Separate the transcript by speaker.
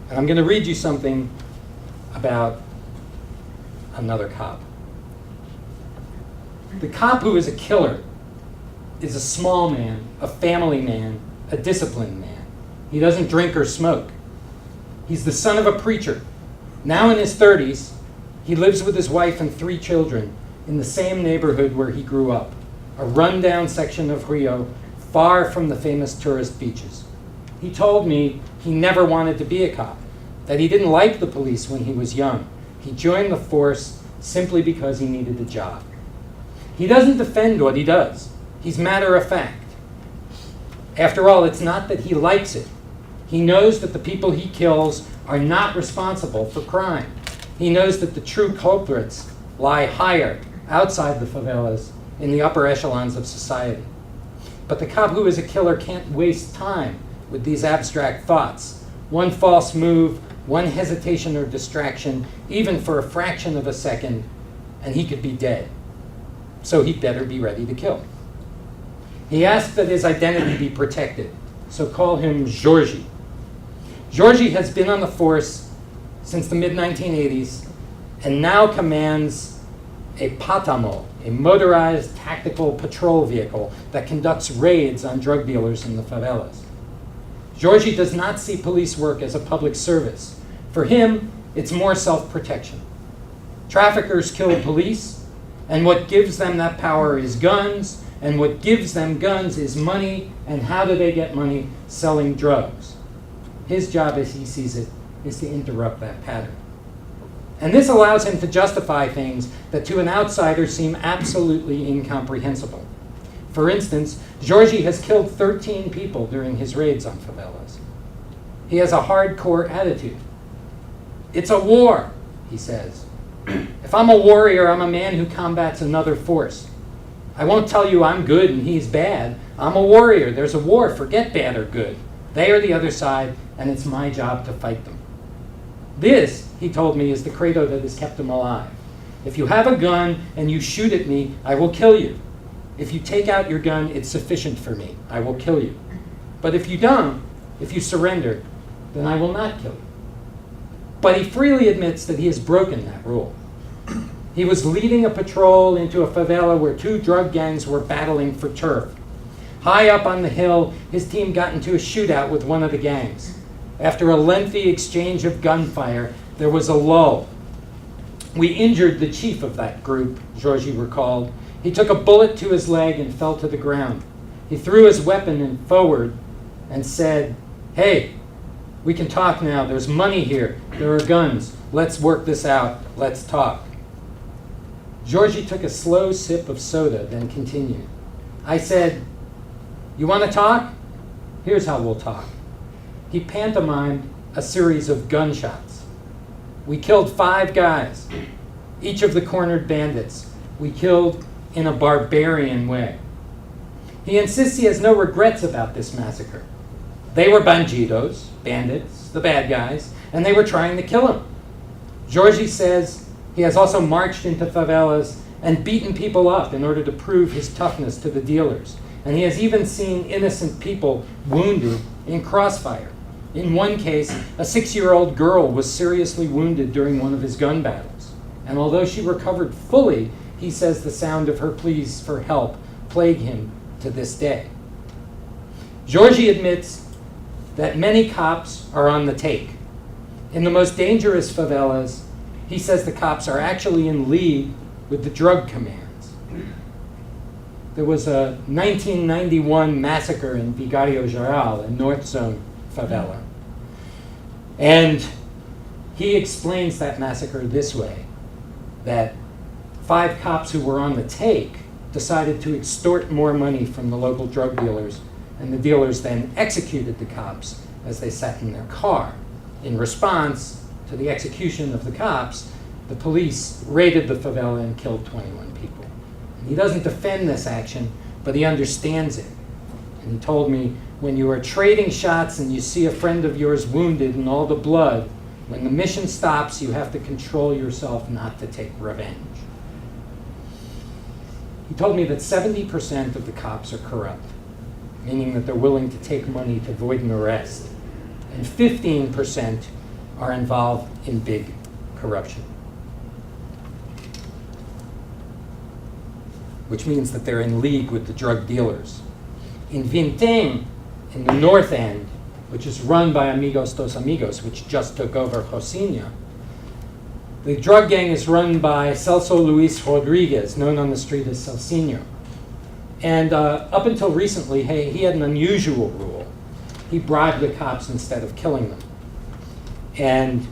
Speaker 1: And I'm going to read you something about another cop. The cop who is a killer is a small man, a family man, a disciplined man. He doesn't drink or smoke. He's the son of a preacher. Now in his 30s, he lives with his wife and 3 children in the same neighborhood where he grew up, a rundown section of Rio, far from the famous tourist beaches. He told me he never wanted to be a cop, that he didn't like the police when he was young. He joined the force simply because he needed a job. He doesn't defend what he does. He's matter of fact. After all, it's not that he likes it. He knows that the people he kills are not responsible for crime. He knows that the true culprits lie higher, outside the favelas, in the upper echelons of society. But the cop who is a killer can't waste time with these abstract thoughts. One false move, one hesitation or distraction, even for a fraction of a second, and he could be dead. So he'd better be ready to kill. He asked that his identity be protected, so call him Georgi. Georgi has been on the force since the mid-1980s and now commands a patamo, a motorized tactical patrol vehicle that conducts raids on drug dealers in the favelas. Georgi does not see police work as a public service. For him, it's more self-protection. Traffickers kill police, and what gives them that power is guns, and what gives them guns is money, and how do they get money? Selling drugs. His job, as he sees it, is to interrupt that pattern. And this allows him to justify things that to an outsider seem absolutely incomprehensible. For instance, Georgi has killed 13 people during his raids on favelas. He has a hardcore attitude. It's a war, he says. If I'm a warrior, I'm a man who combats another force. I won't tell you I'm good and he's bad. I'm a warrior. There's a war. Forget bad or good. They are the other side, and it's my job to fight them. This, he told me, is the credo that has kept him alive. If you have a gun and you shoot at me, I will kill you. If you take out your gun, it's sufficient for me. I will kill you. But if you don't, if you surrender, then I will not kill you. But he freely admits that he has broken that rule. He was leading a patrol into a favela where 2 drug gangs were battling for turf. High up on the hill, his team got into a shootout with one of the gangs. After a lengthy exchange of gunfire, there was a lull. We injured the chief of that group, Georgi recalled. He took a bullet to his leg and fell to the ground. He threw his weapon forward and said, "Hey, we can talk now. There's money here. There are guns. Let's work this out. Let's talk." Georgi took a slow sip of soda, then continued. I said, "You want to talk? Here's how we'll talk." He pantomimed a series of gunshots. We killed 5 guys, each of the cornered bandits. We killed in a barbarian way. He insists he has no regrets about this massacre. They were bandidos, bandits, the bad guys, and they were trying to kill him. Georgi says he has also marched into favelas and beaten people up in order to prove his toughness to the dealers. And he has even seen innocent people wounded in crossfire. In one case, a 6-year-old girl was seriously wounded during one of his gun battles. And although she recovered fully, he says the sound of her pleas for help plague him to this day. Georgi admits that many cops are on the take. In the most dangerous favelas, he says the cops are actually in league with the drug commands. There was a 1991 massacre in Vigario Geral, a North Zone favela. And he explains that massacre this way, that 5 cops who were on the take decided to extort more money from the local drug dealers, and the dealers then executed the cops as they sat in their car. In response to the execution of the cops, the police raided the favela and killed 21 people. And he doesn't defend this action, but he understands it. And he told me, when you are trading shots and you see a friend of yours wounded in all the blood, when the mission stops, you have to control yourself not to take revenge. He told me that 70% of the cops are corrupt, meaning that they're willing to take money to avoid an arrest. And 15% are involved in big corruption. Which means that they're in league with the drug dealers. In Vintém, in the north end, which is run by Amigos dos Amigos, which just took over Rocinha, the drug gang is run by Celso Luis Rodriguez, known on the street as Celcinho. And up until recently, he had an unusual rule. He bribed the cops instead of killing them. And